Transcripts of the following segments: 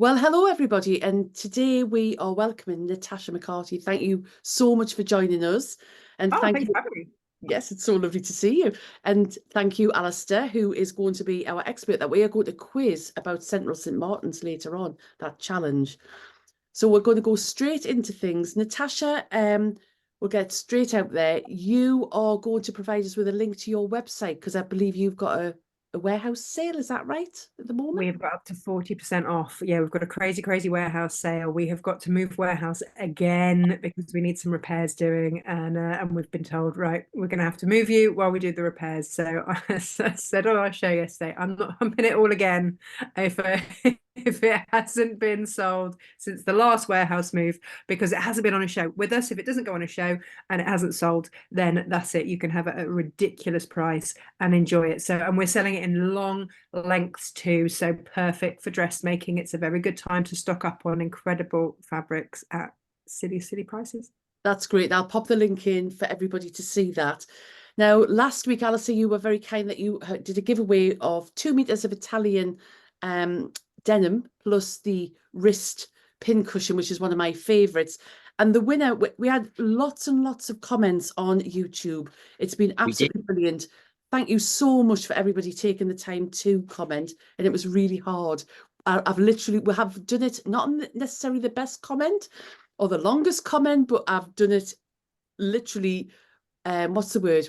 Well, hello everybody, and today we are welcoming Natasha McCarty. Thank you so much for joining us, and Oh, thank thanks you. for having me. Yes, it's so lovely to see you, and thank you, Alistair, who is going to be our expert. That we are going to quiz about Central St Martin's later on, that challenge. So we're going to go straight into things. Natasha, we'll get straight out there. You are going to provide us with a link to your website because I believe you've got a warehouse sale. Is that right at the moment? We've got up to 40% off. Yeah, we've got a crazy, crazy warehouse sale. We have got to move warehouse again because we need some repairs doing, and we've been told, right, we're going to have to move you while we do the repairs. So I said on our show yesterday, I'm not humping it all again if if it hasn't been sold since the last warehouse move, because it hasn't been on a show with us. If it doesn't go on a show and it hasn't sold, then that's it. You can have it at a ridiculous price and enjoy it. So, and we're selling it in long lengths too, so perfect for dressmaking. It's a very good time to stock up on incredible fabrics at silly prices. That's great. I'll pop the link in for everybody to see that. Now, last week, Alistair, you were very kind that you did a giveaway of 2 meters of Italian denim plus the wrist pin cushion, which is one of my favourites. And the winner, we had lots and lots of comments on YouTube. It's been absolutely brilliant. Thank you so much for everybody taking the time to comment. And it was really hard. We have done it, not necessarily the best comment or the longest comment, but I've done it literally, what's the word?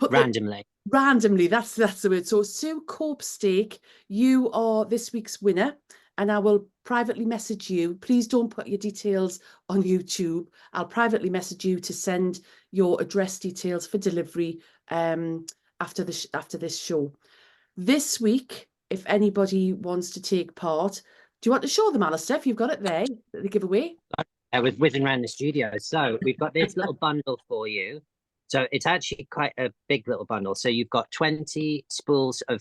Randomly. Randomly, that's the word. So Sue Copestake, you are this week's winner, and I will privately message you. Please don't put your details on YouTube. I'll privately message you to send your address details for delivery after this show. This week, if anybody wants to take part, do you want to show them, Alistair, if you've got it there, the giveaway? I was whizzing around the studio. So we've got this little bundle for you. So it's actually quite a big little bundle. So you've got 20 spools of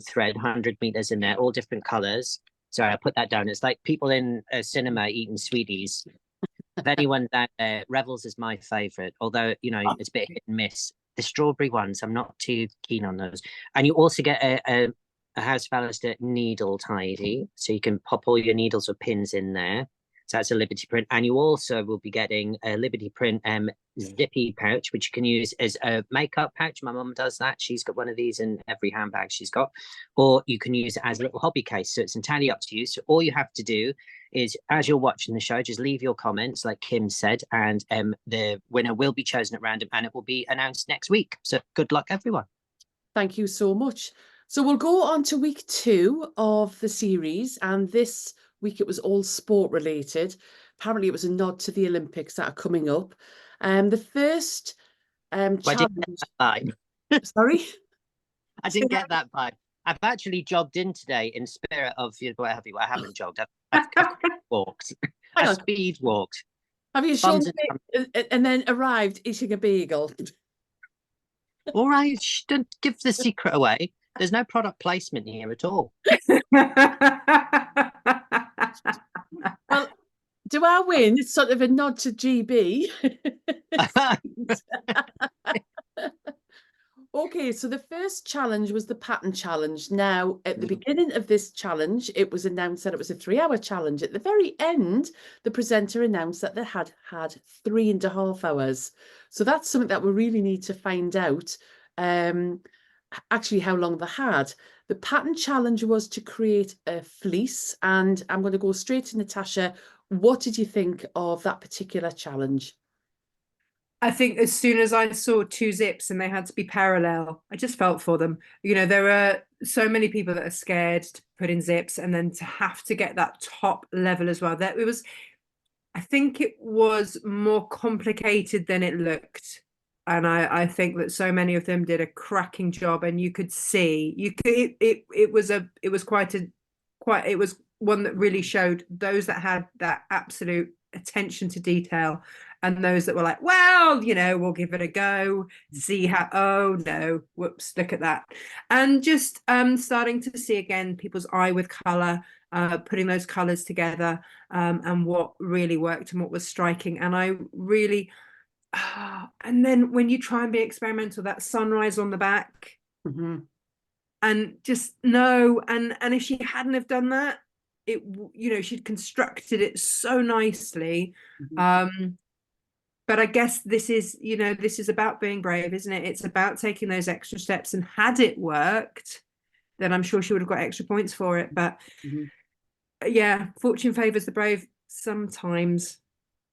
thread, 100 meters in there, all different colors. Sorry, I put that down. It's like people in a cinema eating sweeties. If anyone that Revels is my favorite, although, you know, it's a bit hit and miss. The strawberry ones, I'm not too keen on those. And you also get a House of Alistair needle tidy. So you can pop all your needles or pins in there. So that's a Liberty print. And you also will be getting a Liberty print zippy pouch, which you can use as a makeup pouch. My mum does that. She's got one of these in every handbag she's got. Or you can use it as a little hobby case. So it's entirely up to you. So all you have to do is, as you're watching the show, just leave your comments, like Kim said, and the winner will be chosen at random and it will be announced next week. So good luck, everyone. Thank you so much. So we'll go on to week 2 of the series, and this week it was all sport related. Apparently it was a nod to the Olympics that are coming up. The first challenge. Sorry? I didn't get that vibe. I've actually jogged in today in spirit of what have you. I haven't jogged. I've walked. I speed walked. Have you shown and then arrived eating a bagel? All right, don't give the secret away. There's no product placement here at all. Well, do I win? It's sort of a nod to GB. Okay, so the first challenge was the pattern challenge. Now, at the beginning of this challenge, it was announced that it was a 3-hour challenge. At the very end, the presenter announced that they had 3.5 hours. So that's something that we really need to find out, actually how long they had. The pattern challenge was to create a fleece, and I'm going to go straight to Natasha. What did you think of that particular challenge? I think as soon as I saw 2 zips and they had to be parallel, I just felt for them. You know, there are so many people that are scared to put in zips and then to have to get that top level as well. That it was, I think it was more complicated than it looked. And I think that so many of them did a cracking job, and you could see it was one that really showed those that had that absolute attention to detail, and those that were like, well, you know, we'll give it a go, see how, oh no, whoops, look at that. And just starting to see again people's eye with color, putting those colors together, and what really worked and what was striking. And I really, and then when you try and be experimental, that sunrise on the back, and just no, and if she hadn't have done that, she'd constructed it so nicely. Mhm. But I guess this is about being brave, isn't it? It's about taking those extra steps. And had it worked, then I'm sure she would have got extra points for it. But Mhm. yeah, fortune favors the brave sometimes.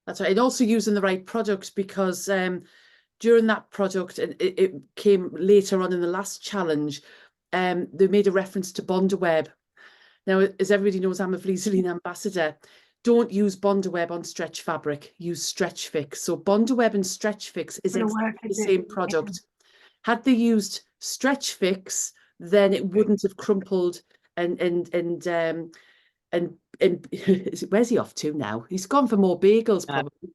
That's right. And also using the right product, because during that product, and it came later on in the last challenge, they made a reference to Bondaweb. Now, as everybody knows, I'm a Fleece ambassador. Don't use Bondaweb on stretch fabric. Use Stretch Fix. So Bondaweb and Stretch Fix is Gonna work, exactly the is it? same product. Had they used Stretch Fix, then it wouldn't have crumpled and where's he off to now? He's gone for more bagels, probably.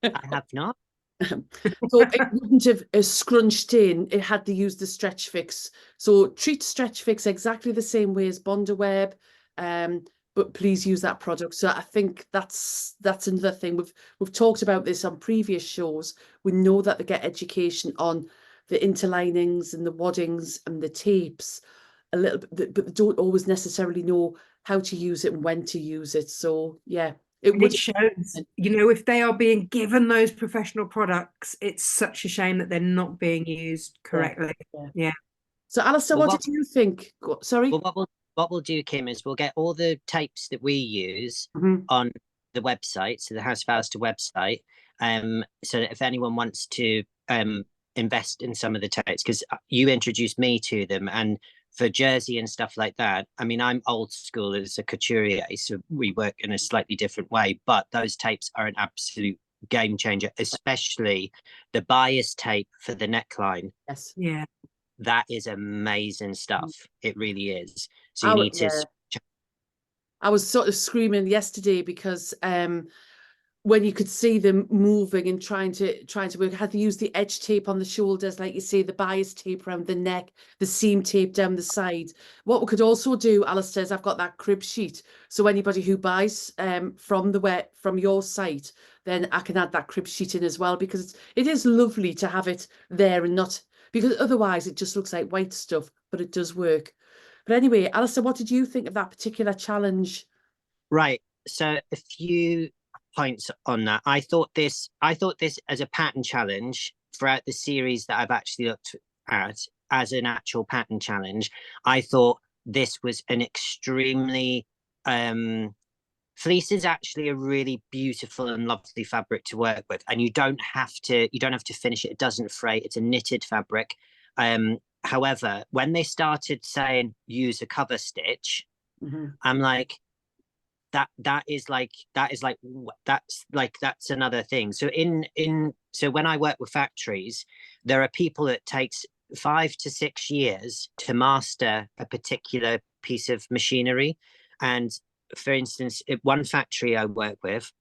I have not. So it wouldn't have scrunched in. It had to use the Stretch Fix. So treat Stretch Fix exactly the same way as Bondaweb, but please use that product. So I think that's another thing. We've talked about this on previous shows. We know that they get education on the interlinings and the waddings and the tapes a little bit, but they don't always necessarily know how to use it and when to use it. So yeah, it And would. it shows, if they are being given those professional products, it's such a shame that they're not being used correctly. Yeah. So, Alistair, Well, what did you think? Sorry. Well, what we'll do, Kim, is we'll get all the tapes that we use Mhm. on the website, so the House of Alistair website, so that if anyone wants to invest in some of the tapes, because you introduced me to them, and for jersey and stuff like that, I mean, I'm old school as a couturier, so we work in a slightly different way, but those tapes are an absolute game changer, especially the bias tape for the neckline. Yes. Yeah. That is amazing stuff. It really is. So I you w- need to yeah. I was sort of screaming yesterday because when you could see them moving and trying to work, I had to use the edge tape on the shoulders, like you say, the bias tape around the neck, the seam tape down the side. What we could also do, Alistair, is I've got that crib sheet. So anybody who buys from your site, then I can add that crib sheet in as well, because it is lovely to have it there and not, because otherwise it just looks like white stuff, but it does work. But anyway, Alistair, what did you think of that particular challenge? Right. So a few points on that. I thought this as a pattern challenge throughout the series that I've actually looked at as an actual pattern challenge. I thought this was an extremely fleece is actually a really beautiful and lovely fabric to work with, and you don't have to finish it. It doesn't fray. It's a knitted fabric. However, when they started saying use a cover stitch, I'm like, that's another thing. So so when I work with factories, there are people that takes 5 to 6 years to master a particular piece of machinery. And for instance, one factory I work with,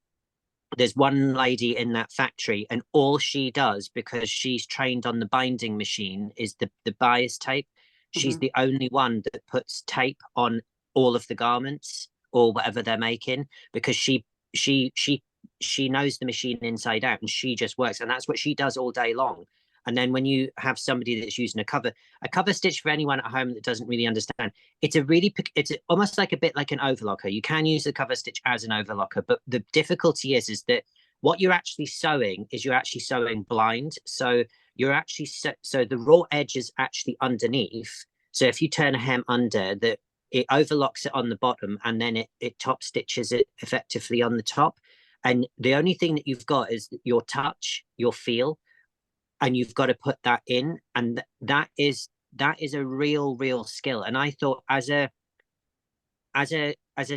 there's one lady in that factory, and all she does, because she's trained on the binding machine, is the bias tape. She's the only one that puts tape on all of the garments or whatever they're making, because she knows the machine inside out, and she just works, and that's what she does all day long. And then when you have somebody that's using a cover stitch, for anyone at home that doesn't really understand, it's almost like a bit like an overlocker. You can use the cover stitch as an overlocker, but the difficulty is that what you're actually sewing is you're actually sewing blind. So you're actually so the raw edge is actually underneath. So if you turn a hem under, that it overlocks it on the bottom, and then it top stitches it effectively on the top. And the only thing that you've got is your touch, your feel, and you've got to put that in. And that is a real skill. And I thought as a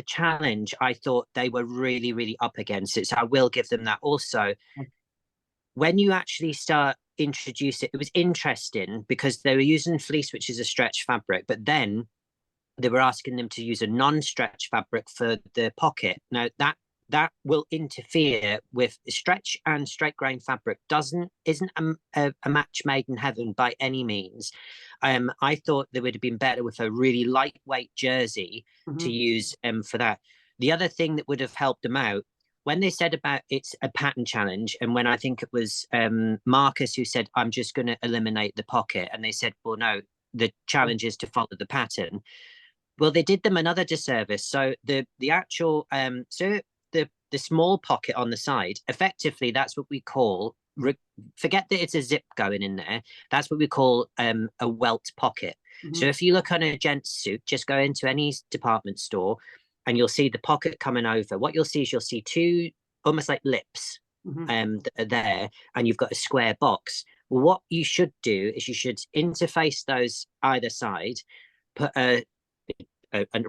challenge, I thought they were really up against it. So I will give them that. Also, when you actually start introduce it was interesting because they were using fleece, which is a stretch fabric, but then they were asking them to use a non-stretch fabric for the pocket. Now that will interfere with stretch, and straight grain fabric isn't a match made in heaven by any means. I thought they would have been better with a really lightweight jersey to use for that. The other thing that would have helped them out, when they said about it's a pattern challenge, and when I think it was Marcus who said, I'm just going to eliminate the pocket, and they said, well, no, the challenge is to follow the pattern. Well, they did them another disservice. So the actual so the small pocket on the side, effectively, that's what we call. Forget that it's a zip going in there. That's what we call a welt pocket. So if you look on a gent's suit, just go into any department store, and you'll see the pocket coming over. What you'll see is you'll see two almost like lips that are there, and you've got a square box. Well, what you should do is you should interface those either side, put a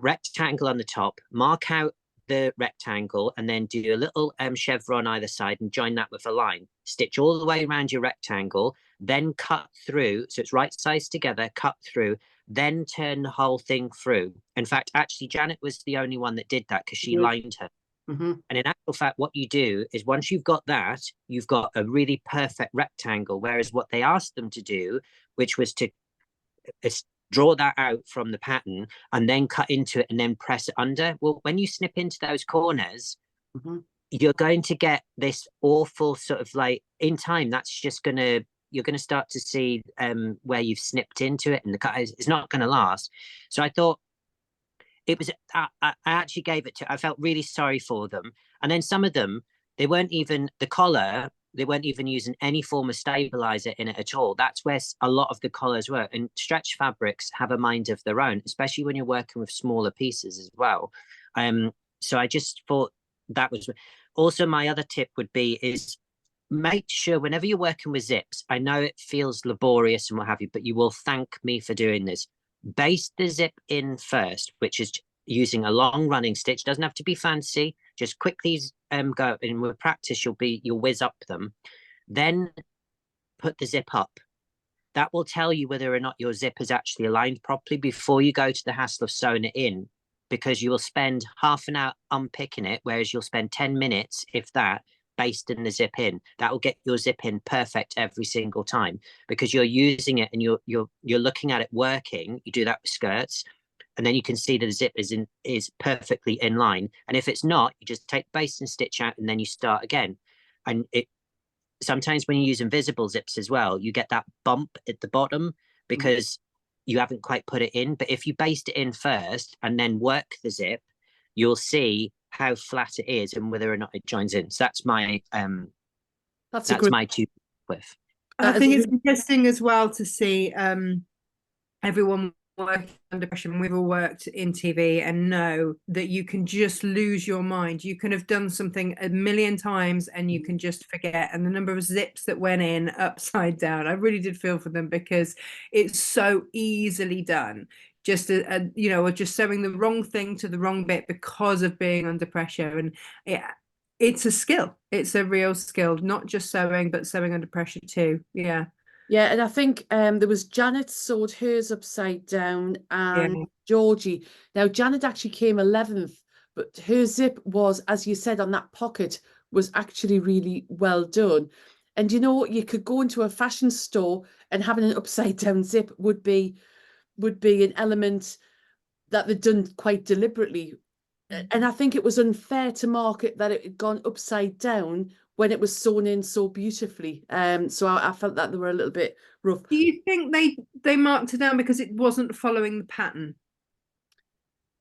rectangle on the top, mark out the rectangle, and then do a little chevron either side and join that with a line. Stitch all the way around your rectangle, then cut through, so it's right sides together, cut through, then turn the whole thing through. In fact, actually, Janet was the only one that did that because she lined her. And in actual fact, what you do is once you've got that, you've got a really perfect rectangle. Whereas what they asked them to do, which was to draw that out from the pattern and then cut into it and then press it under. Well, when you snip into those corners, you're going to get this awful sort of like, in time, that's just you're going to start to see where you've snipped into it, and the cut is not going to last. So I thought it was, I actually gave it to, I felt really sorry for them. And then some of them, they weren't even, the collar, they weren't even using any form of stabilizer in it at all. That's where a lot of the collars were. And stretch fabrics have a mind of their own, especially when you're working with smaller pieces as well. So I just thought that was also my other tip would be is make sure whenever you're working with zips, I know it feels laborious and what have you, but you will thank me for doing this. Baste the zip in first, which is using a long running stitch. Doesn't have to be fancy. Just quickly go, and with practice you'll whiz up them. Then put the zip up. That will tell you whether or not your zip is actually aligned properly before you go to the hassle of sewing it in, because you will spend half an hour unpicking it, whereas you'll spend 10 minutes, if that, basting the zip in. That will get your zip in perfect every single time, because you're using it and you're looking at it working. You do that with skirts, and then you can see that the zip is perfectly in line. And if it's not, you just take the base and stitch out, and then you start again. And it sometimes when you use invisible zips as well, you get that bump at the bottom because you haven't quite put it in. But if you baste it in first and then work the zip, you'll see how flat it is and whether or not it joins in. So that's my that's my two with. I think it's interesting as well to see everyone working under pressure. And we've all worked in TV and know that you can just lose your mind. You can have done something a million times and you can just forget. And the number of zips that went in upside down, I really did feel for them, because it's so easily done. Just or just sewing the wrong thing to the wrong bit because of being under pressure. And it's a skill. It's a real skill, not just sewing, but sewing under pressure too. Yeah. Yeah, and I think there was Janet sewed hers upside down, and Georgie. Now Janet actually came 11th, but her zip was, as you said, on that pocket was actually really well done. And you know, you could go into a fashion store and having an upside down zip would be an element that they'd done quite deliberately. And I think it was unfair to market that it had gone upside down when it was sewn in so beautifully. So I felt that they were a little bit rough. Do you think they marked it down because it wasn't following the pattern?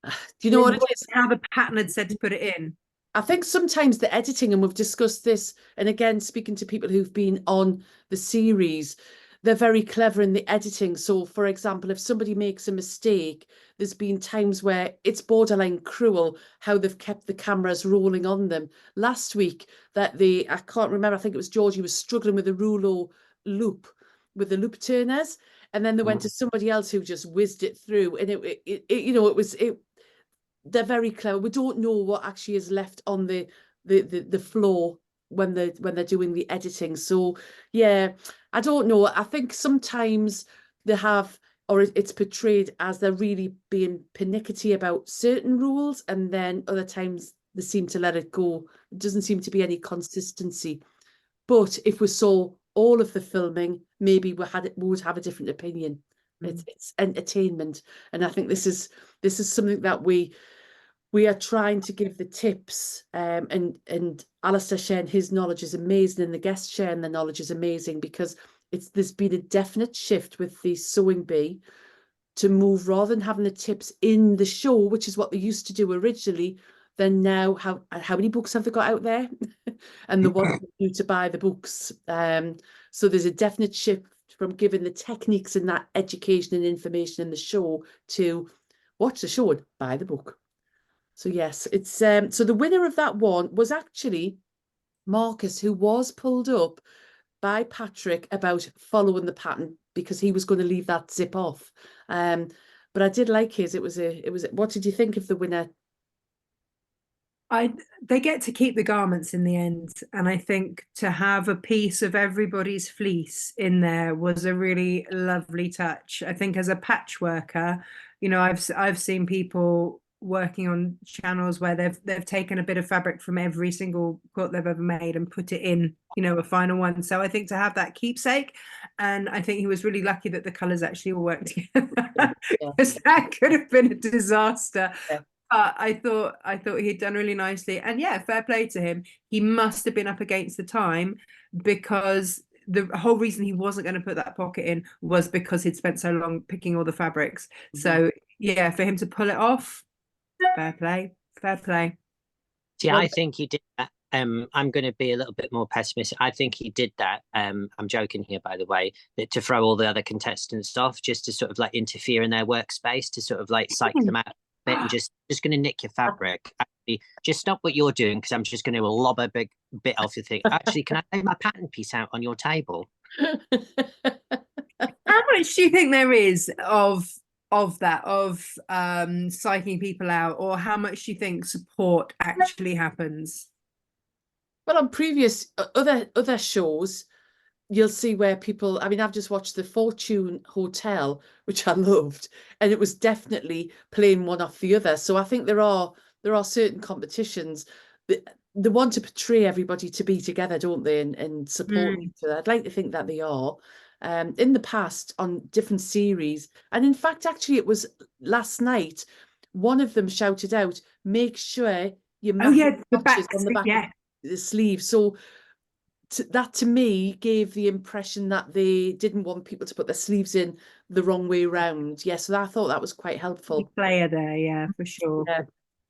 Do you know what it is? How the pattern had said to put it in. I think sometimes the editing, and we've discussed this, and again, speaking to people who've been on the series, they're very clever in the editing. So, for example, if somebody makes a mistake, there's been times where it's borderline cruel how they've kept the cameras rolling on them. Last week, I can't remember, I think it was Georgie was struggling with a rouleau loop, with the loop turners, and then they went to somebody else who just whizzed it through, and they're very clever. We don't know what actually is left on the floor when they're doing the editing. So yeah, I don't know. I think sometimes they have, or it's portrayed as they're really being pernickety about certain rules, and then other times they seem to let it go. It doesn't seem to be any consistency. But if we saw all of the filming, maybe we would have a different opinion. It's entertainment, and I think this is something that we are trying to give the tips, and Alistair sharing his knowledge is amazing, and the guests sharing their knowledge is amazing, because there's been a definite shift with the Sewing Bee to move, rather than having the tips in the show, which is what they used to do originally. Then now, how many books have they got out there? And they want you to buy the books. So there's a definite shift from giving the techniques and that education and information in the show to watch the show and buy the book. So yes, it's so the winner of that one was actually Marcus, who was pulled up by Patrick about following the pattern because he was going to leave that zip off. But I did like his. It was what did you think of the winner? They get to keep the garments in the end, and I think to have a piece of everybody's fleece in there was a really lovely touch. I think as a patchworker, you know, I've seen people working on channels where they've taken a bit of fabric from every single quilt they've ever made and put it in, you know, a final one. So I think to have that keepsake, and I think he was really lucky that the colors actually all worked together, because that could have been a disaster. Yeah. I thought he'd done really nicely, and yeah, fair play to him. He must have been up against the time, because the whole reason he wasn't going to put that pocket in was because he'd spent so long picking all the fabrics. So yeah, for him to pull it off, fair play, fair play. See, I think he did that. I'm going to be a little bit more pessimistic. I think he did that. I'm joking here, by the way, that to throw all the other contestants off, just to sort of like interfere in their workspace, to sort of like psych them out a bit, and just going to nick your fabric. Actually, just stop what you're doing, because I'm just going to lob a big bit off your thing. Actually, can I lay my pattern piece out on your table? How much do you think there is of that, psyching people out, or how much do you think support actually happens? Well, on previous other shows, you'll see where people, I mean, I've just watched the Fortune Hotel, which I loved, and it was definitely playing one off the other. So I think there are certain competitions that they want to portray everybody to be together, don't they, and support each other. I'd like to think that they are. In the past, on different series, and in fact, actually, it was last night, one of them shouted out, "Make sure you match the back, on the back of the sleeve." So that to me gave the impression that they didn't want people to put their sleeves in the wrong way round. Yeah, so I thought that was quite helpful. Player there, yeah, for sure. Yeah.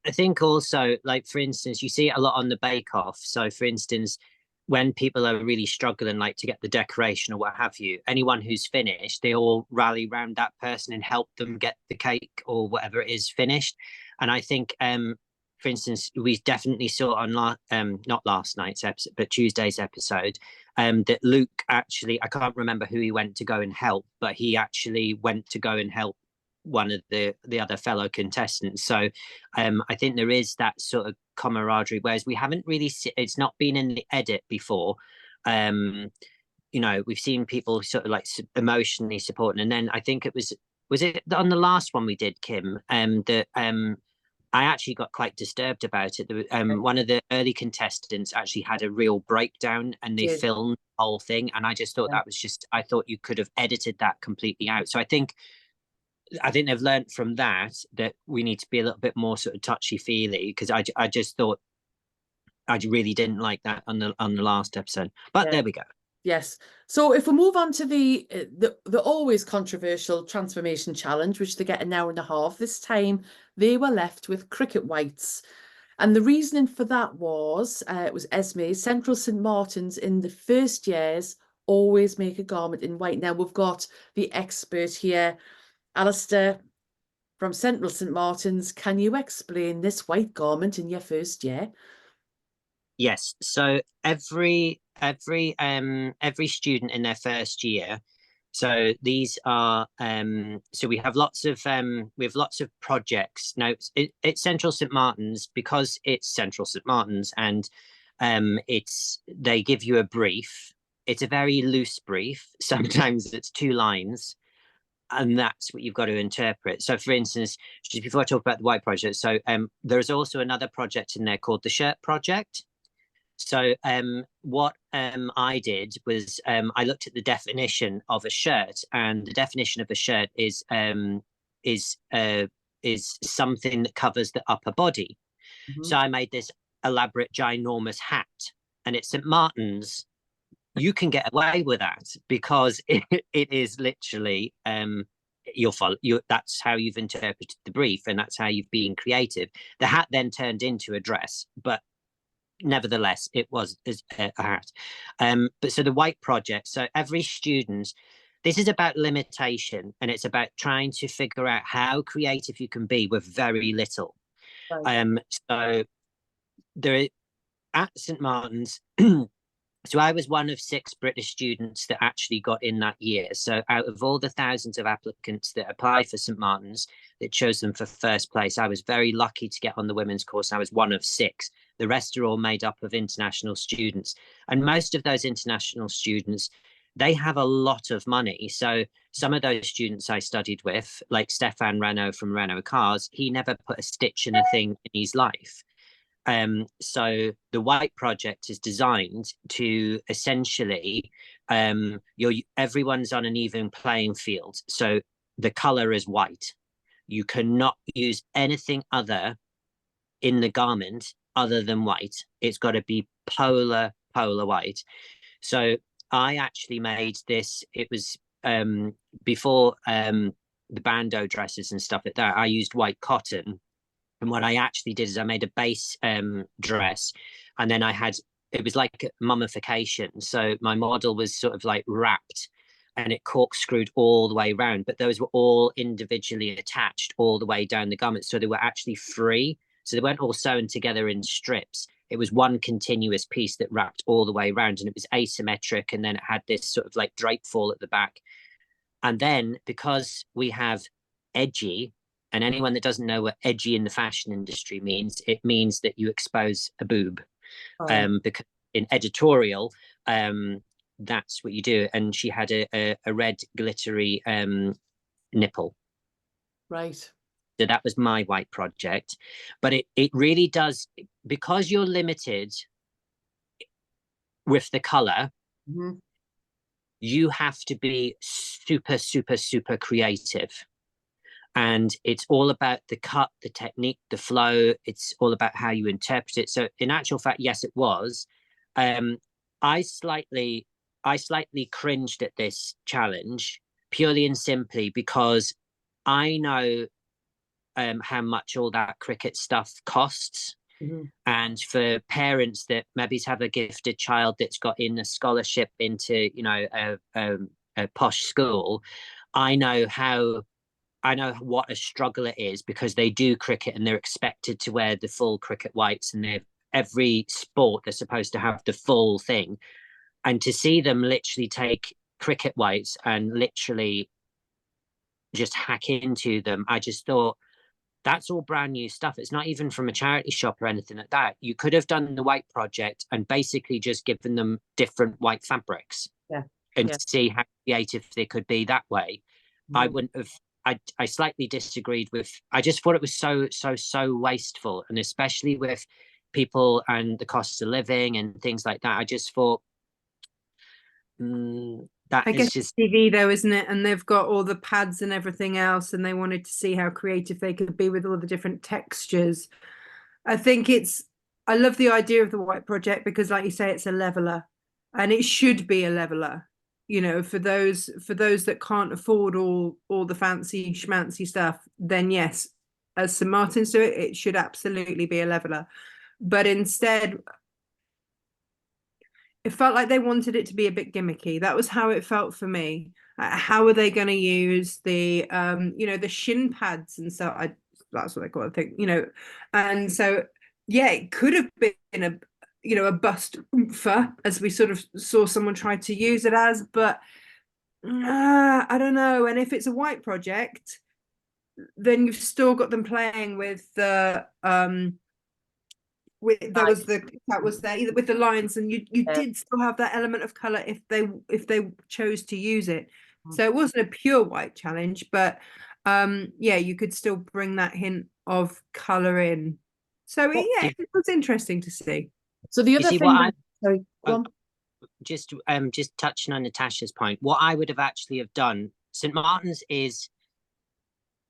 I think also, like, for instance, you see it a lot on the Bake Off. So, for instance, when people are really struggling, like to get the decoration or what have you, anyone who's finished, they all rally around that person and help them get the cake or whatever it is finished. And I think, for instance, we definitely saw on not last night's episode, but Tuesday's episode, that Luke actually, I can't remember who he went to go and help, but he actually went to go and help one of the other fellow contestants. So I think there is that sort of camaraderie, whereas we haven't really it's not been in the edit before. You know, we've seen people sort of like emotionally supporting, and then I think it was it on the last one we did, Kim, that I actually got quite disturbed about it. One of the early contestants actually had a real breakdown, and they filmed the whole thing, and I just thought that was just, I thought you could have edited that completely out. So I think they've learned from that we need to be a little bit more sort of touchy-feely, because I just thought I really didn't like that on the last episode. But there we go. Yes. So if we move on to the always controversial transformation challenge, which they get an hour and a half, this time they were left with cricket whites. And the reasoning for that was, it was Esme, Central St. Martin's in the first years always make a garment in white. Now we've got the expert here, Alistair from Central St. Martin's. Can you explain this white garment in your first year? Yes. So every student in their first year, so these are so we have lots of projects. Now it's Central St. Martin's, because it's Central St. Martin's, and they give you a brief. It's a very loose brief. Sometimes it's 2 lines, and that's what you've got to interpret. So for instance, just before I talk about the white project, so there's also another project in there called the shirt project. So what I did was I looked at the definition of a shirt, and the definition of a shirt is something that covers the upper body. So I made this elaborate ginormous hat, and it's St. Martin's. You can get away with that because it is literally you'll follow that's how you've interpreted the brief, and that's how you've been creative. The hat then turned into a dress, but nevertheless it was a hat. But so the white project, so every student, this is about limitation, and it's about trying to figure out how creative you can be with very little. Right. So there at St Martin's, so I was one of 6 British students that actually got in that year. So out of all the thousands of applicants that applied for St Martin's, that chose them for first place, I was very lucky to get on the women's course. I was one of 6. The rest are all made up of international students. And most of those international students, they have a lot of money. So some of those students I studied with, like Stefan Renault from Renault Cars, he never put a stitch in a thing in his life. So the white project is designed to essentially, everyone's on an even playing field. So the color is white. You cannot use anything other in the garment other than white. It's got to be polar white. So I actually made this. It was before the bandeau dresses and stuff like that. I used white cotton. And what I actually did is I made a base dress, and then it was like mummification. So my model was sort of like wrapped, and it corkscrewed all the way around, but those were all individually attached all the way down the garment. So they were actually free. So they weren't all sewn together in strips. It was one continuous piece that wrapped all the way around, and it was asymmetric. And then it had this sort of like drape fall at the back. And then because we have edgy, and anyone that doesn't know what edgy in the fashion industry means, it means that you expose a boob. Because in editorial, that's what you do. And she had a red glittery nipple. Right. So that was my white project. But it really does, because you're limited with the color, you have to be super creative. And it's all about the cut, the technique, the flow. It's all about how you interpret it. So in actual fact, yes, it was. I slightly cringed at this challenge purely and simply because I know how much all that cricket stuff costs. And for parents that maybe have a gifted child that's got in a scholarship into, a posh school, I know what a struggle it is, because they do cricket and they're expected to wear the full cricket whites, and every sport they're supposed to have the full thing. And to see them literally take cricket whites and literally just hack into them, I just thought, that's all brand new stuff. It's not even from a charity shop or anything like that. You could have done the white project and basically just given them different white fabrics and see how creative they could be that way. I wouldn't have. I slightly disagreed with. I just thought it was so wasteful, and especially with people and the cost of living and things like that. I just thought that I is guess just TV though, isn't it? And they've got all the pads and everything else, and they wanted to see how creative they could be with all the different textures. I think I love the idea of the white project because, like you say, it's a leveler, and it should be a leveler. For those that can't afford all the fancy schmancy stuff, then yes, as St Martin's do it, it should absolutely be a leveler. But instead, it felt like they wanted it to be a bit gimmicky. That was how it felt for me. How are they going to use the the shin pads and so that's what they call it, I think, and so yeah, it could have been a bust oompher, as we sort of saw someone try to use it as, but I don't know. And if it's a white project, then you've still got them playing with the that was there either with the lines, and you did still have that element of color if they chose to use it. So it wasn't a pure white challenge, but you could still bring that hint of color in. So it was interesting to see. So the other thing, sorry, go on. Just touching on Natasha's point, what I would have actually have done, St Martin's is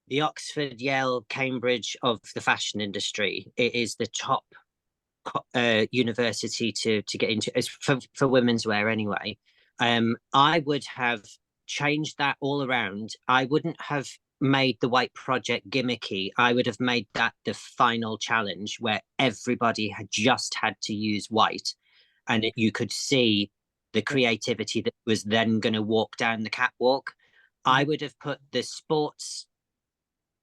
the Oxford, Yale, Cambridge of the fashion industry. It is the top university to get into, for women's wear anyway. I would have changed that all around. I wouldn't have made the white project gimmicky. I would have made that the final challenge where everybody had just had to use white, and you could see the creativity that was then going to walk down the catwalk. I would have put the sports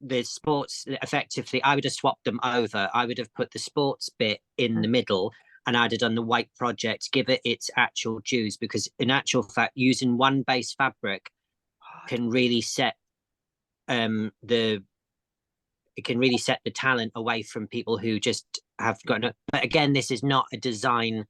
effectively, I would have swapped them over. I would have put the sports bit in the middle, and I'd have done the white project, give it its actual dues, because in actual fact, using one base fabric can really set the talent away from people who just have got no. But again, this is not a design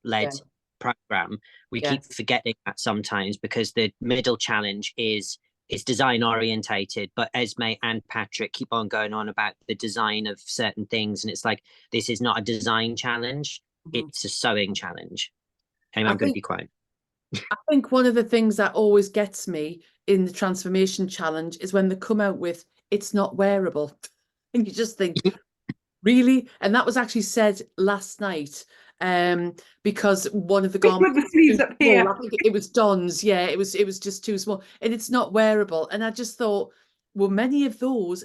led program. We keep forgetting that sometimes, because the middle challenge is design orientated, but Esme and Patrick keep on going on about the design of certain things, and it's like, this is not a design challenge, it's a sewing challenge. Anyway, I'm going to be quiet. I think one of the things that always gets me in the transformation challenge is when they come out with, it's not wearable. And you just think, really? And that was actually said last night, because one of the garments, up here. I think it was Don's. Yeah, it was just too small, and it's not wearable. And I just thought, well, many of those,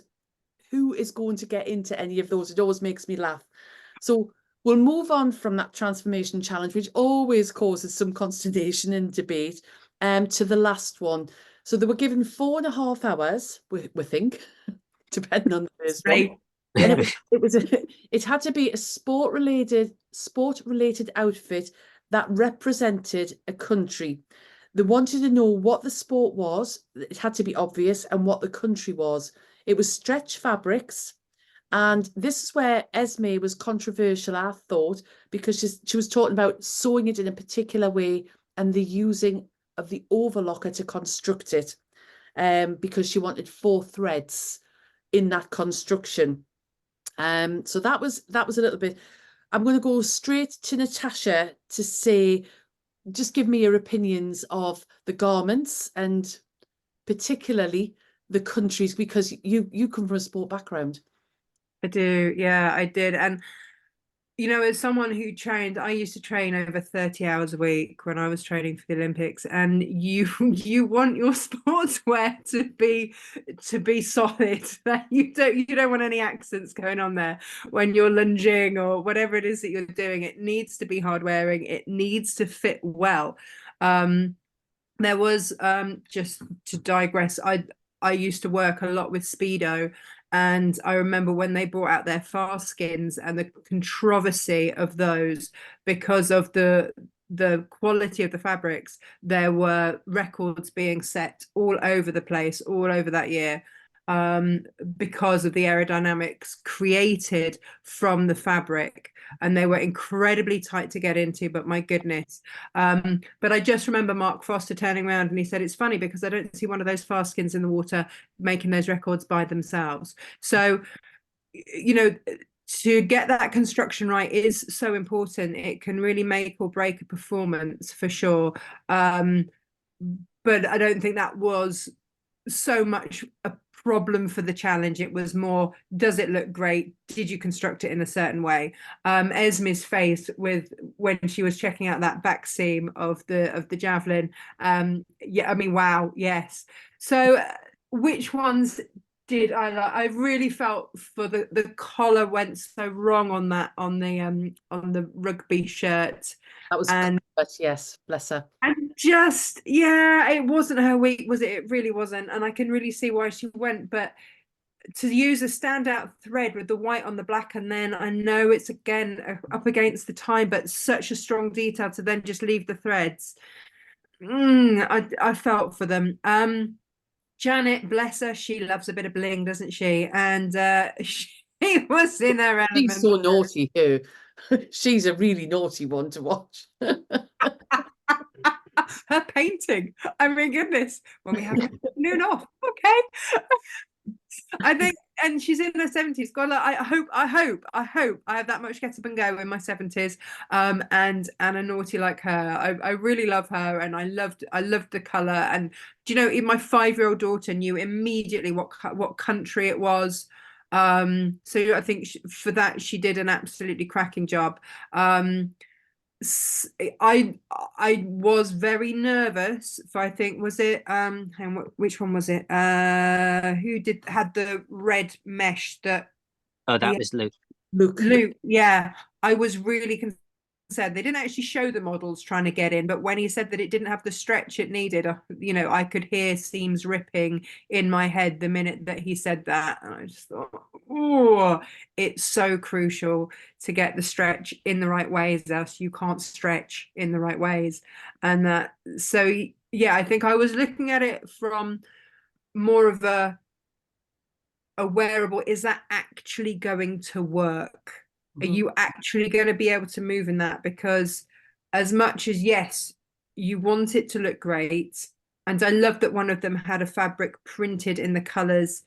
who is going to get into any of those? It always makes me laugh. So we'll move on from that transformation challenge, which always causes some consternation and debate, to the last one. So they were given 4.5 hours, we think, depending on the first one. And it had to be a sport related outfit that represented a country. They wanted to know what the sport was. It had to be obvious, and what the country was. It was stretch fabrics. And this is where Esme was controversial, I thought, because she was talking about sewing it in a particular way and the using of the overlocker to construct it, because she wanted 4 threads in that construction. So that was a little bit. I'm going to go straight to Natasha to say, just give me your opinions of the garments and particularly the countries, because you come from a sport background. I do, yeah, I did. And you know, as someone who trained, I used to train over 30 hours a week when I was training for the Olympics, and you want your sportswear to be solid. That you don't want any accents going on there when you're lunging or whatever it is that you're doing. It needs to be hard wearing. It needs to fit well. There was, just to digress, I used to work a lot with Speedo, and I remember when they brought out their fast skins and the controversy of those, because of the quality of the fabrics. There were records being set all over the place, all over that year, because of the aerodynamics created from the fabric. And they were incredibly tight to get into, but my goodness. But I just remember Mark Foster turning around and he said, it's funny because I don't see one of those fast skins in the water making those records by themselves. So, you know, to get that construction right is so important. It can really make or break a performance for sure. But I don't think that was so much a problem for the challenge. It was more, does it look great? Did you construct it in a certain way? Esme's face when she was checking out that back seam of the javelin, yeah, I mean, wow, yes. So which ones did I like? I really felt for the collar went so wrong on the rugby shirt. That was, yes, bless her. And just, yeah, it wasn't her week, was it? It really wasn't. And I can really see why she went. But to use a standout thread with the white on the black, and then I know it's again up against the time, but such a strong detail to then just leave the threads. I felt for them. Janet, bless her, she loves a bit of bling, doesn't she? And she was in her element. She's so naughty too. She's a really naughty one to watch. Her painting, I mean, goodness, when we have noon off, okay. I think, and she's in her 70s. God, I hope I have that much get up and go in my 70s. And a naughty like her. I really love her, and I loved the color. And do you know, even my 5-year-old daughter knew immediately what country it was. So I think for that she did an absolutely cracking job. I was very nervous for, I think, was it hang on, which one was it? Who had the red mesh that Oh, that was Luke. Luke, yeah. I was really concerned. They didn't actually show the models trying to get in, but when he said that it didn't have the stretch it needed, I could hear seams ripping in my head the minute that he said that. And I just thought, oh, it's so crucial to get the stretch in the right ways, else you can't stretch in the right ways. And so yeah, I think I was looking at it from more of a wearable. Is that actually going to work? Are you actually going to be able to move in that? Because as much as, yes, you want it to look great, and I love that one of them had a fabric printed in the colors.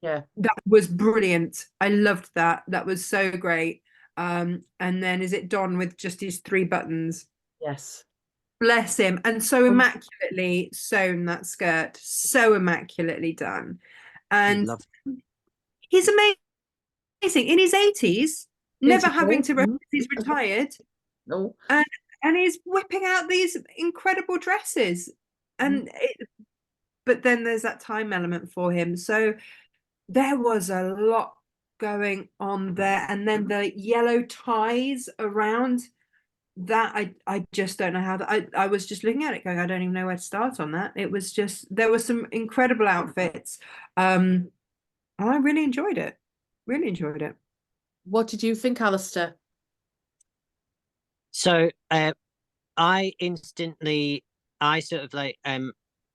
Yeah, that was brilliant. I loved that. That was so great. And then is it Don with just his 3 buttons? yes. Bless him. And so immaculately sewn, that skirt, so immaculately done. And he's amazing in his 80s, never having to rest. He's retired. No. And he's whipping out these incredible dresses. And but then there's that time element for him. So there was a lot going on there. And then the yellow ties around that, I just don't know how that. I was just looking at it going, I don't even know where to start on that. It was just, there were some incredible outfits. And I really enjoyed it. Really enjoyed it. What did you think, Alistair? So I sort of like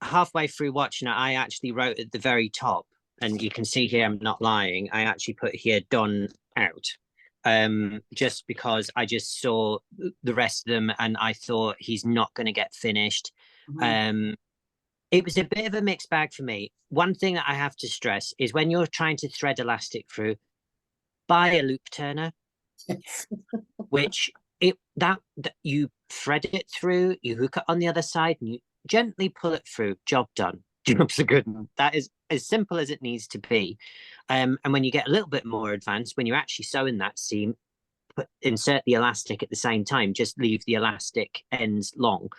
halfway through watching it, I actually wrote at the very top, and you can see here I'm not lying, I actually put here done out, just because I just saw the rest of them and I thought he's not going to get finished. It was a bit of a mixed bag for me. One thing that I have to stress is when you're trying to thread elastic through, buy a loop turner. Yes. Which that you thread it through, you hook it on the other side, and you gently pull it through. Job done. Job's a good one. That is as simple as it needs to be. And when you get a little bit more advanced, when you're actually sewing that seam, insert the elastic at the same time. Just leave the elastic ends long.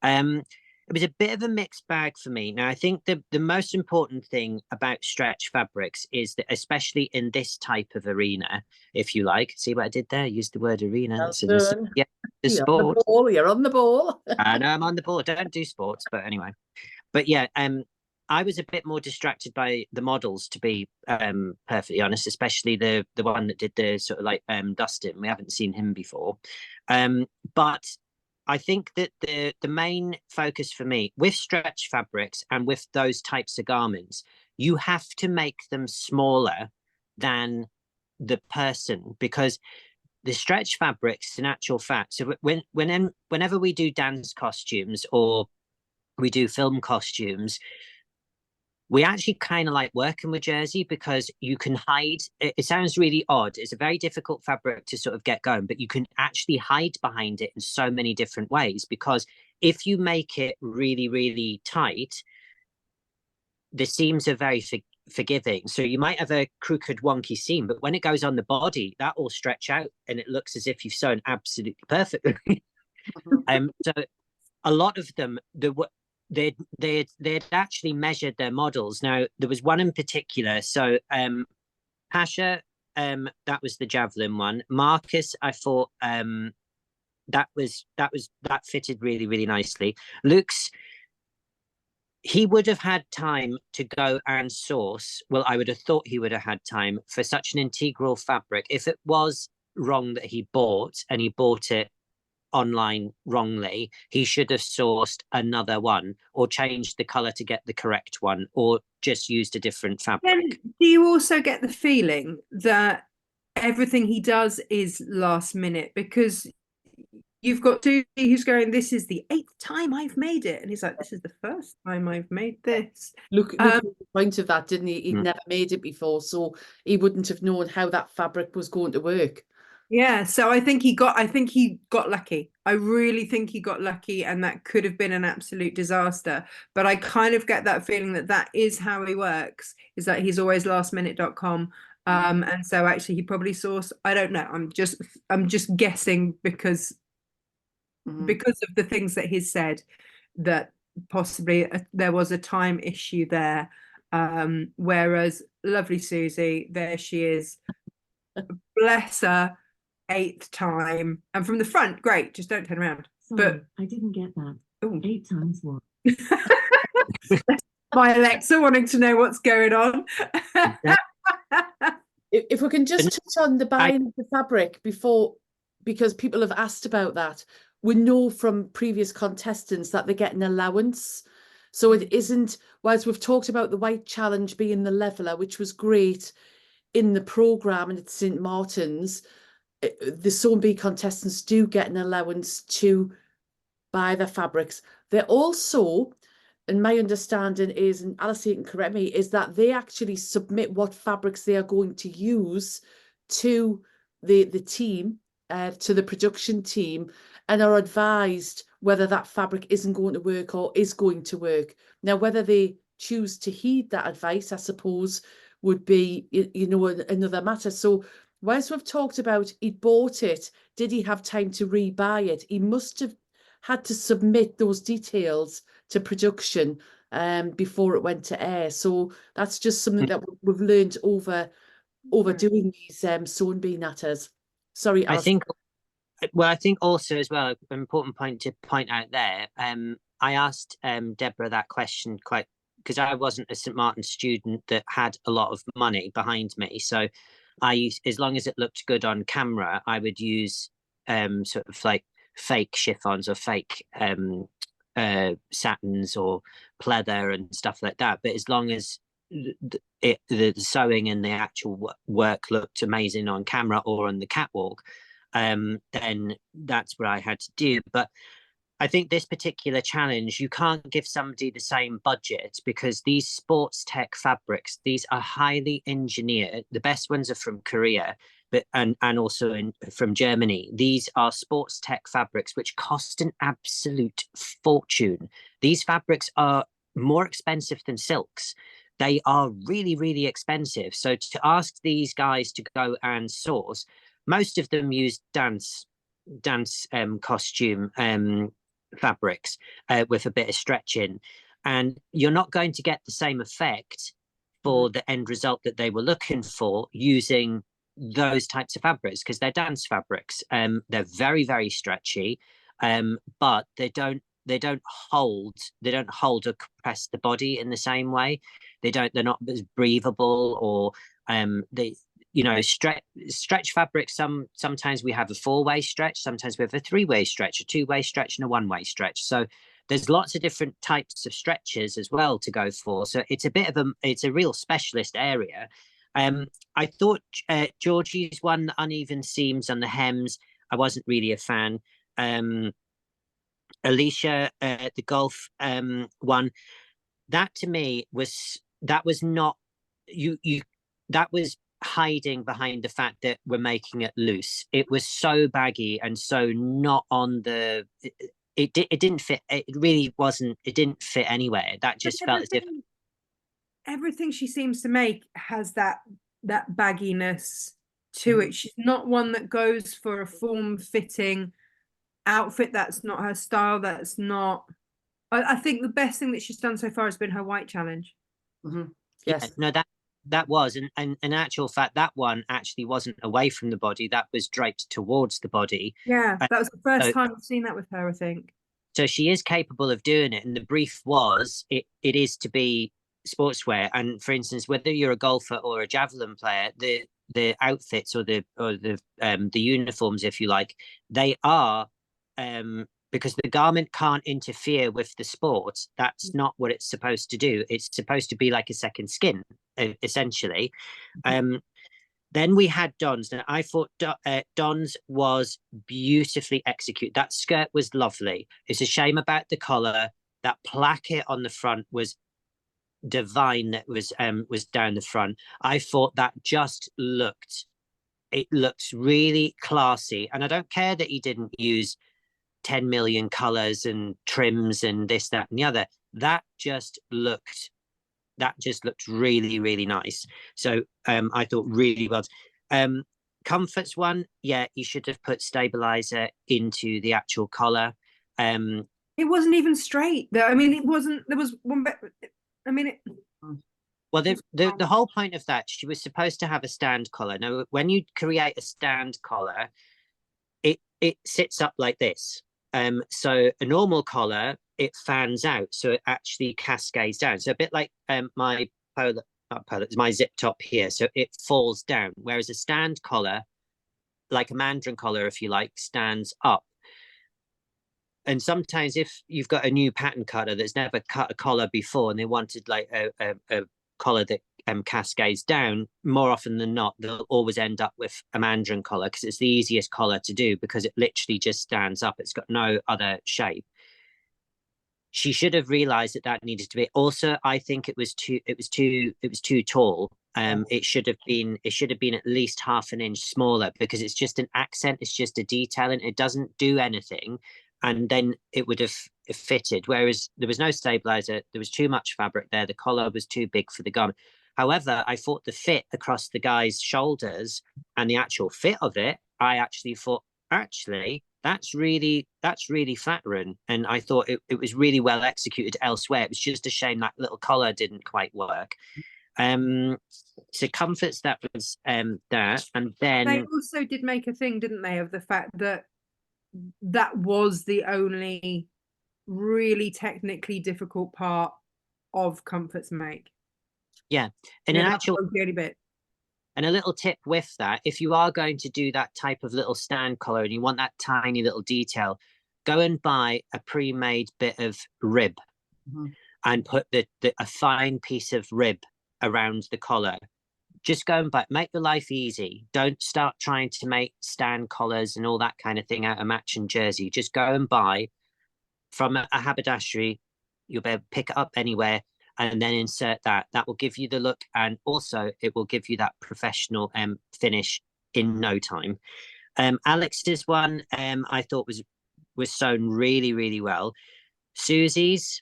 It was a bit of a mixed bag for me. Now, I think the most important thing about stretch fabrics is that, especially in this type of arena, if you like, see what I did there? I used the word arena. Well Yeah, the You're sport. on the ball. You're on the ball. I know I'm on the ball. Don't do sports, but anyway. But yeah, I was a bit more distracted by the models, to be perfectly honest, especially the one that did the sort of like Dustin. We haven't seen him before, but I think that the main focus for me with stretch fabrics and with those types of garments, you have to make them smaller than the person, because the stretch fabrics, in actual fact, so whenever we do dance costumes or we do film costumes, we actually kind of like working with jersey because you can hide. It sounds really odd. It's a very difficult fabric to sort of get going, but you can actually hide behind it in so many different ways, because if you make it really, really tight, the seams are very forgiving. So you might have a crooked, wonky seam, but when it goes on the body, that will stretch out and it looks as if you've sewn absolutely perfectly. So a lot of them, they'd actually measured their models. Now there was one in particular. So Pasha, that was the javelin one. Marcus, I thought that fitted really, really nicely. Luke's, he would have had time to go and source. Well, I would have thought he would have had time for such an integral fabric. If it was wrong that he bought and he bought it online wrongly, he should have sourced another one or changed the color to get the correct one or just used a different fabric. And do you also get the feeling that everything he does is last minute? Because you've got Dewey who's going, this is the 8th time I've made it, and he's like, this is the 1st time I've made this. Luke made the point of that, didn't he? He'd never made it before, so he wouldn't have known how that fabric was going to work. Yeah, so I think he got lucky. I really think he got lucky, and that could have been an absolute disaster. But I kind of get that feeling that that is how he works, is that he's always lastminute.com. And so actually he probably sourced, I don't know, I'm just guessing because because of the things that he's said, that possibly there was a time issue there. Whereas lovely Susie, there she is, bless her, 8th time, and from the front, great, just don't turn around. But I didn't get that. Ooh. 8 times what? My Alexa wanting to know what's going on. If we can just touch on the buying of the fabric before, because people have asked about that. We know from previous contestants that they get an allowance. So it isn't, whilst we've talked about the white challenge being the leveler, which was great in the programme and at St Martin's, the Sewing Bee contestants do get an allowance to buy their fabrics. They're also, and my understanding is, and Alistair can correct me, is that they actually submit what fabrics they are going to use to the team, to the production team, and are advised whether that fabric isn't going to work or is going to work. Now, whether they choose to heed that advice, I suppose, would be, you know, another matter. So whilst we've talked about he bought it, did he have time to rebuy it? He must have had to submit those details to production before it went to air. So that's just something that we've learned over doing these Sewing Bee Natters. Sorry, Alistair. I think also as well, an important point to point out there, I asked Deborah that question because I wasn't a St Martin student that had a lot of money behind me. So I used, as long as it looked good on camera, I would use sort of like fake chiffons or fake satins or pleather and stuff like that. But as long as the sewing and the actual work looked amazing on camera or on the catwalk, then that's what I had to do. But I think this particular challenge, you can't give somebody the same budget, because these sports tech fabrics, these are highly engineered. The best ones are from Korea, but and also from Germany. These are sports tech fabrics which cost an absolute fortune. These fabrics are more expensive than silks. They are really, really expensive. So to ask these guys to go and source, most of them use dance costume fabrics with a bit of stretching, and you're not going to get the same effect for the end result that they were looking for using those types of fabrics, because they're dance fabrics. They're very, very stretchy, but they don't hold or compress the body in the same way. They're not as breathable, or they, you know, stretch fabric. Sometimes we have a 4-way stretch, sometimes we have a 3-way stretch, a 2-way stretch, and a 1-way stretch. So there's lots of different types of stretches as well to go for. So it's a real specialist area. I thought Georgie's one, the uneven seams on the hems, I wasn't really a fan. Alicia, the golf one, that to me was not that was hiding behind the fact that we're making it loose. It was so baggy and so not on the. It didn't fit. It really wasn't. It didn't fit anywhere. That just felt as if everything she seems to make has that bagginess to it. She's not one that goes for a form-fitting outfit. That's not her style. That's not. I think the best thing that she's done so far has been her white challenge. Yes. Yeah, no, that was, and in actual fact, that one actually wasn't away from the body. That was draped towards the body. Yeah, that was the first time I've seen that with her, I think. So she is capable of doing it, and the brief was it is to be sportswear. And for instance, whether you're a golfer or a javelin player, the outfits or the uniforms, if you like, they are because the garment can't interfere with the sport. That's not what it's supposed to do. It's supposed to be like a second skin, essentially. Then we had Don's. Now, I thought Don's was beautifully executed. That skirt was lovely. It's a shame about the collar. That placket on the front was divine. That was down the front. I thought that just looked really classy. And I don't care that he didn't use 10 million colors and trims and this, that, and the other. That just looked really, really nice. So I thought really well. Comfort's one, yeah, you should have put stabilizer into the actual collar. It wasn't even straight though. I mean, it wasn't. There was one bit. I mean, it. Well, the whole point of that, she was supposed to have a stand collar. Now, when you create a stand collar, it sits up like this. So a normal collar, it fans out, so it actually cascades down. So a bit like my polo, not polo, my zip top here. So it falls down. Whereas a stand collar, like a mandarin collar, if you like, stands up. And sometimes if you've got a new pattern cutter that's never cut a collar before and they wanted like a collar that cascades down, more often than not, they'll always end up with a mandarin collar because it's the easiest collar to do because it literally just stands up. It's got no other shape. She should have realized that that needed to be. Also, I think it was too tall. It should have been at least half an inch smaller because it's just an accent. It's just a detail and it doesn't do anything. And then it would have fitted. Whereas there was no stabilizer. There was too much fabric there. The collar was too big for the garment. However, I thought the fit across the guy's shoulders and the actual fit of it, I actually thought, actually, that's really flattering. And I thought it was really well executed elsewhere. It was just a shame that little collar didn't quite work. So comforts, that was that. And then They also did make a thing, didn't they, of the fact that that was the only really technically difficult part of comforts make. Yeah, and Yeah, an that actual was the only bit. and a little tip with that, if you are going to do that type of little stand collar and you want that tiny little detail, go and buy a pre-made bit of rib and put a fine piece of rib around the collar. Just go and buy, make your life easy. Don't start trying to make stand collars and all that kind of thing out of matching jersey. Just go and buy from a haberdashery. You'll be able to pick it up anywhere and then insert that. That will give you the look, and also it will give you that professional finish in no time. Alex's one I thought was sewn really, really well. Susie's,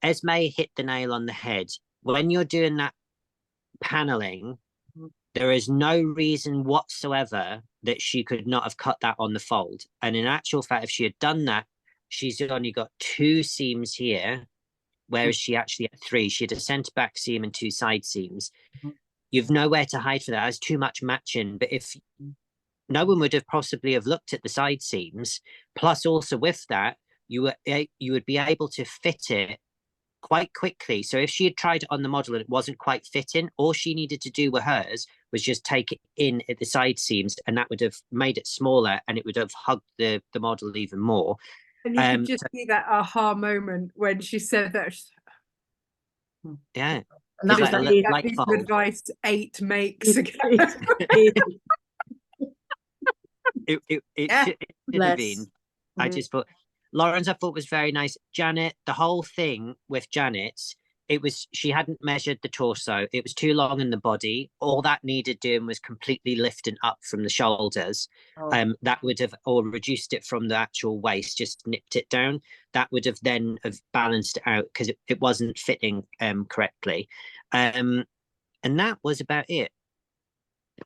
Esme hit the nail on the head. When you're doing that paneling, there is no reason whatsoever that she could not have cut that on the fold. And in actual fact, if she had done that, she's only got 2 seams here, whereas she actually had 3. She had a centre back seam and 2 side seams. You've nowhere to hide for that. There's too much matching. But if no one would have possibly have looked at the side seams, plus also with that, you would be able to fit it quite quickly. So if she had tried it on the model and it wasn't quite fitting, all she needed to do with hers was just take it in at the side seams, and that would have made it smaller and it would have hugged the model even more. And you could just see that aha moment when she said that. Yeah. And that was like, that piece of advice 8 makes again. It Yeah. should have been. I just thought Lauren's, I thought, was very nice. Janet, the whole thing with Janet's, she hadn't measured the torso. It was too long in the body. All that needed doing was completely lifting up from the shoulders. That would have, or reduced it from the actual waist, just nipped it down. That would have then have balanced it out because it wasn't fitting correctly. And that was about it.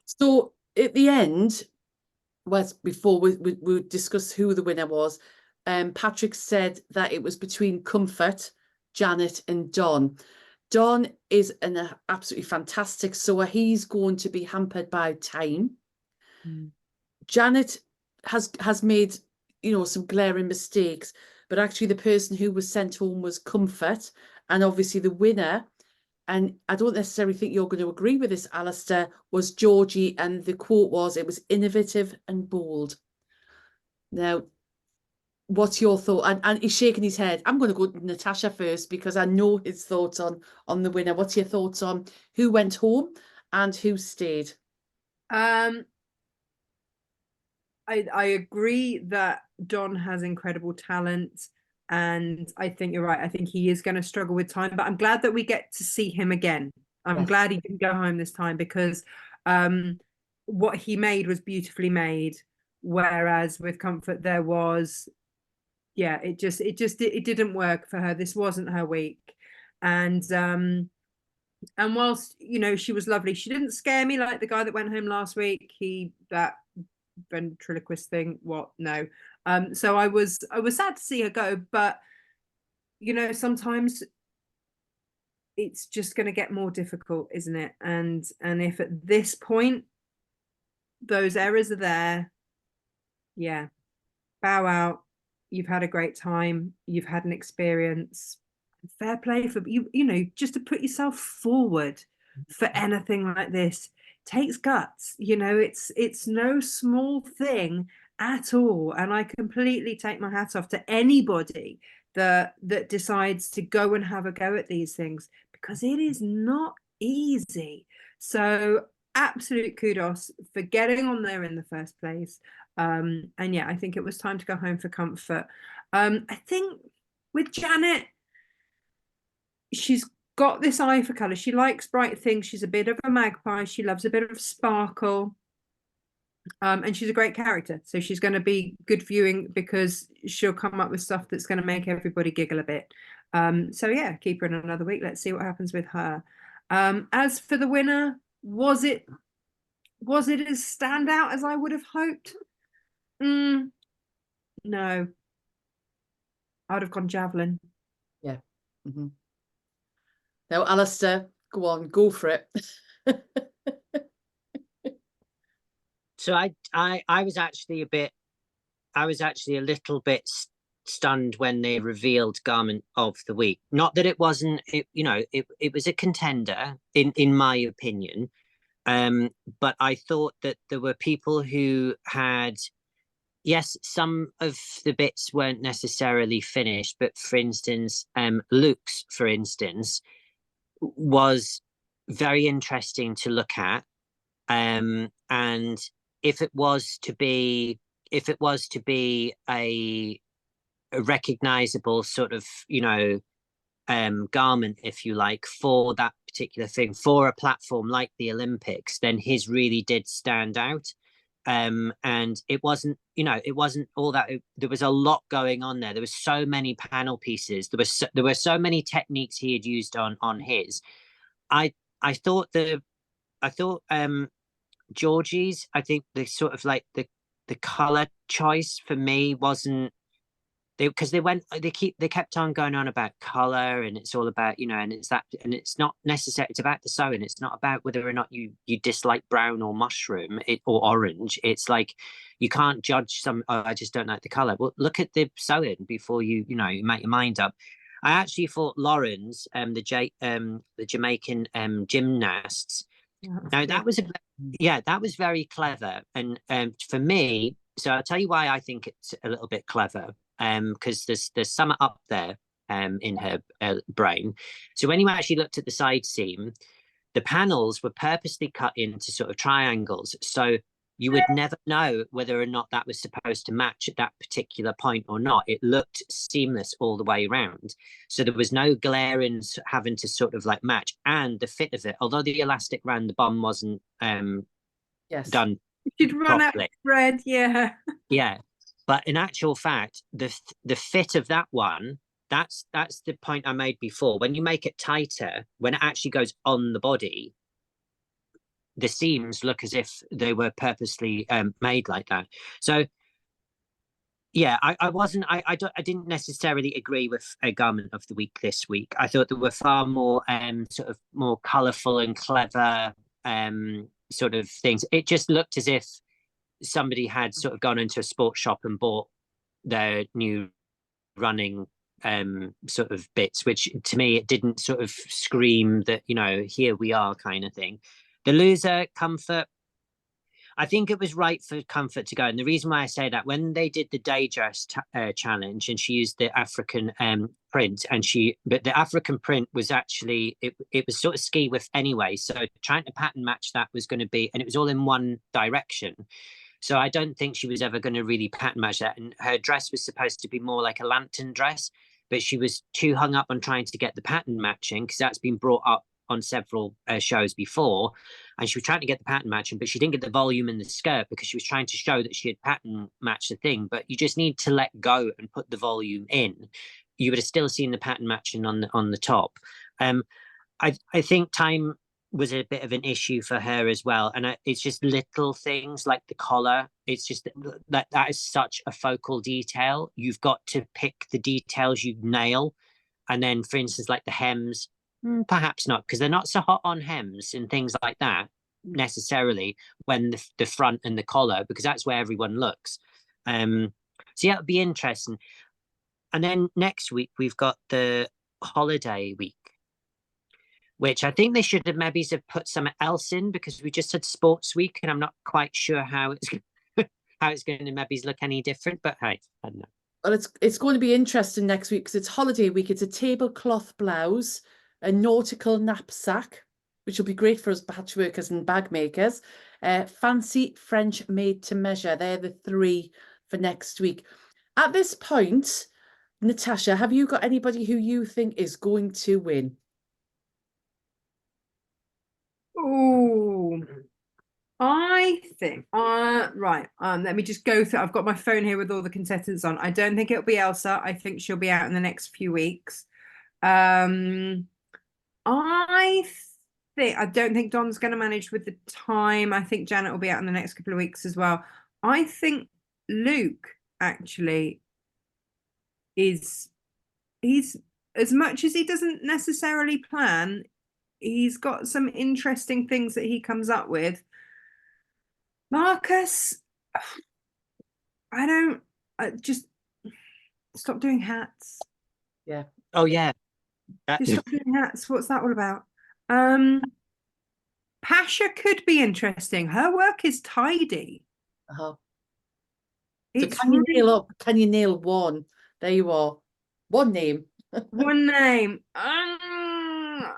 So at the end, before we discussed who the winner was, Patrick said that it was between Comfort, Janet and Don. Don is an absolutely fantastic sewer. He's going to be hampered by time. Janet has made, some glaring mistakes, but actually the person who was sent home was Comfort, and obviously the winner, and I don't necessarily think you're going to agree with this, Alistair, was Georgie, and the quote was, it was innovative and bold. Now, what's your thought? And he's shaking his head. I'm going to go to Natasha first because I know his thoughts on the winner. What's your thoughts on who went home and who stayed? I agree that Don has incredible talent, and I think you're right. I think he is going to struggle with time, but I'm glad that we get to see him again. I'm glad he didn't go home this time because what he made was beautifully made, whereas with Comfort there was, it didn't work for her. This wasn't her week, and And whilst, you know, she was lovely, she didn't scare me like the guy that went home last week. That ventriloquist thing, what? No. So I was sad to see her go, but you know, sometimes it's just going to get more difficult, isn't it? And if at this point those errors are there, yeah, bow out. You've had a great time. You've had an experience. Fair play for you. You know, just to put yourself forward for anything like this takes guts. You know, it's no small thing at all. And I completely take my hat off to anybody that decides to go and have a go at these things, because it is not easy. So absolute kudos for getting on there in the first place. And yeah, I think it was time to go home for comfort. I think with Janet, she's got this eye for colour. She likes bright things. She's a bit of a magpie. She loves a bit of sparkle. And she's a great character. So she's going to be good viewing, because she'll come up with stuff that's going to make everybody giggle a bit. So yeah, keep her in another week. Let's see what happens with her. As for the winner, was it as standout as I would have hoped? No. I'd have gone javelin. Yeah. Mm-hmm. Now, Alistair, go on, go for it. So I was actually a little bit stunned when they revealed Garment of the Week. Not that it wasn't, it was a contender in my opinion. But I thought that there were people who had, yes, some of the bits weren't necessarily finished, but for instance, Luke's, for instance, was very interesting to look at. And if it was to be a recognizable sort of, garment, if you like, for that particular thing, for a platform like the Olympics, then his really did stand out. And it wasn't all that. There was a lot going on there. There was so many panel pieces. There were so many techniques he had used on his. I thought Georgie's, I think the sort of like the color choice for me wasn't, because they kept on going on about color, and it's all about, and it's not necessary. It's about the sewing. It's not about whether or not you dislike brown or mushroom or orange. It's like you can't judge I just don't like the color. Well, look at the sewing before you make your mind up. I actually thought Lauren's, the Jamaican gymnasts. Now that was that was very clever, and for me, so I'll tell you why I think it's a little bit clever. Because there's some up there in her brain. So when you actually looked at the side seam, the panels were purposely cut into sort of triangles, so you would never know whether or not that was supposed to match at that particular point or not. It looked seamless all the way around, so there was no glaring having to sort of like match. And the fit of it, although the elastic around the bum wasn't done, you'd run out of thread. Yeah. But in actual fact, the fit of that one, that's the point I made before. When you make it tighter, when it actually goes on the body, the seams look as if they were purposely made like that. So yeah, I didn't necessarily agree with a Garment of the Week this week. I thought there were far more sort of more colourful and clever sort of things. It just looked as if somebody had sort of gone into a sports shop and bought their new running sort of bits, which to me it didn't sort of scream that, here we are kind of thing. The loser, Comfort, I think it was right for Comfort to go. And the reason why I say that, when they did the day dress challenge and she used the African print, but the African print was actually, it was sort of ski width anyway. So trying to pattern match that was going to be, and it was all in one direction. So I don't think she was ever going to really pattern match that. And her dress was supposed to be more like a lantern dress, but she was too hung up on trying to get the pattern matching, because that's been brought up on several shows before. And she was trying to get the pattern matching, but she didn't get the volume in the skirt because she was trying to show that she had pattern matched the thing. But you just need to let go and put the volume in. You would have still seen the pattern matching on the top. I think time was a bit of an issue for her as well, and it's just little things like the collar. It's just that is such a focal detail. You've got to pick the details you nail, and then, for instance, like the hems, perhaps not, because they're not so hot on hems and things like that necessarily when the front and the collar, because that's where everyone looks. So yeah, it'll be interesting. And then next week we've got the holiday week, which I think they should have maybe have put something else in, because we just had sports week and I'm not quite sure how it's how it's going to maybe look any different. But hey, I don't know. Well, it's going to be interesting next week because it's holiday week. It's a tablecloth blouse, a nautical knapsack, which will be great for us patchworkers and bag makers. Fancy French made to measure. They're the three for next week. At this point, Natasha, have you got anybody who you think is going to win? Oh, I think, right. Let me just go through. I've got my phone here with all the contestants on. I don't think it'll be Elsa. I think she'll be out in the next few weeks. I don't think Don's going to manage with the time. I think Janet will be out in the next couple of weeks as well. I think Luke actually he's as much as he doesn't necessarily plan, he's got some interesting things that he comes up with. Marcus, just stop doing hats. Yeah. Oh yeah. Just stop doing hats. What's that all about? Pasha could be interesting. Her work is tidy. So It's can you nail one? There you are. One name. one name. I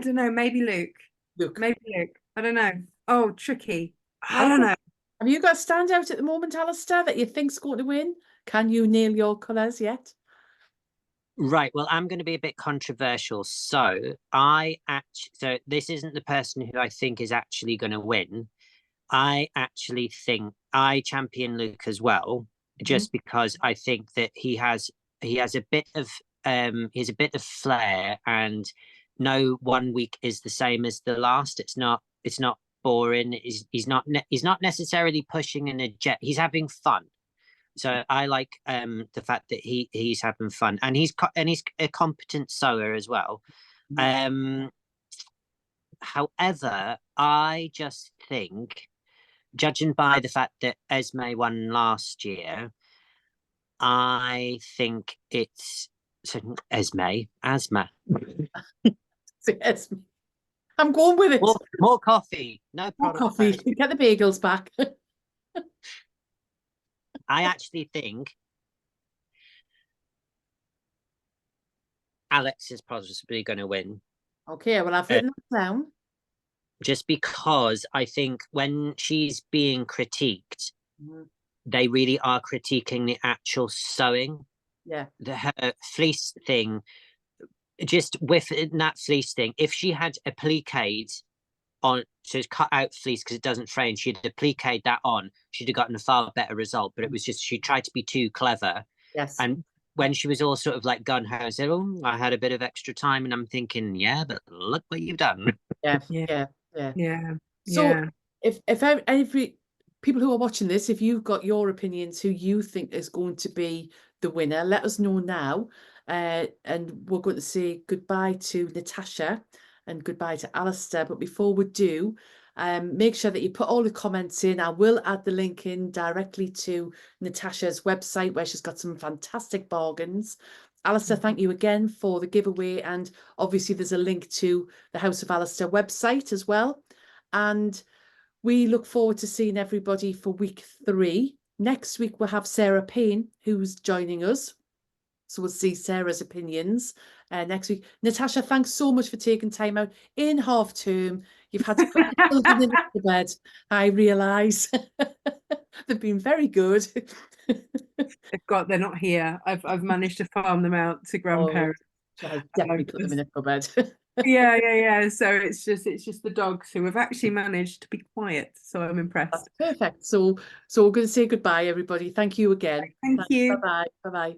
don't know. Maybe Luke. Maybe Luke. I don't know. Oh, tricky. I don't know. Have you got a standout at the moment, Alistair, that you think's going to win? Can you nail your colours yet? Right. Well, I'm going to be a bit controversial. So this isn't the person who I think is actually going to win. I actually think I champion Luke as well, just because I think that he has a bit of flair, and no one week is the same as the last. It's not boring. He's not necessarily pushing an agenda. He's having fun. So I like the fact that he's having fun, and he's a competent sewer as well. However, I just think, judging by the fact that Esme won last year, I think it's Esme. Esme. I'm going with it. More coffee. No more coffee. Get the bagels back. I actually think Alex is possibly going to win. Okay, well, I've written that down. Just because I think when she's being critiqued, they really are critiquing the actual sewing. Yeah. Her fleece thing, just with that fleece thing, if she had appliqued on, so cut out fleece because it doesn't frame, she'd appliqued that on, she'd have gotten a far better result. But it was just, she tried to be too clever. Yes. And when she was all sort of like gun-ho, said, "Oh, I had a bit of extra time," and I'm thinking, yeah, but look what you've done. Yeah. So yeah. if every people who are watching this, if you've got your opinions, who you think is going to be the winner, let us know now. And we're going to say goodbye to Natasha and goodbye to Alistair. But before we do, make sure that you put all the comments in. I will add the link in directly to Natasha's website, where she's got some fantastic bargains. Alistair, thank you again for the giveaway. And obviously there's a link to the House of Alistair website as well. And we look forward to seeing everybody for week 3. Next week, we'll have Sarah Payne, who's joining us. So we'll see Sarah's opinions next week. Natasha, thanks so much for taking time out in half term. You've had to put your children in the bed, I realise. They've been very good. They're not here. I've managed to farm them out to grandparents. I'll definitely put them in a cupboard. yeah. So it's just the dogs who have actually managed to be quiet. So I'm impressed. That's perfect. So we're going to say goodbye, everybody. Thank you again. Thank you. Bye-bye. Bye-bye.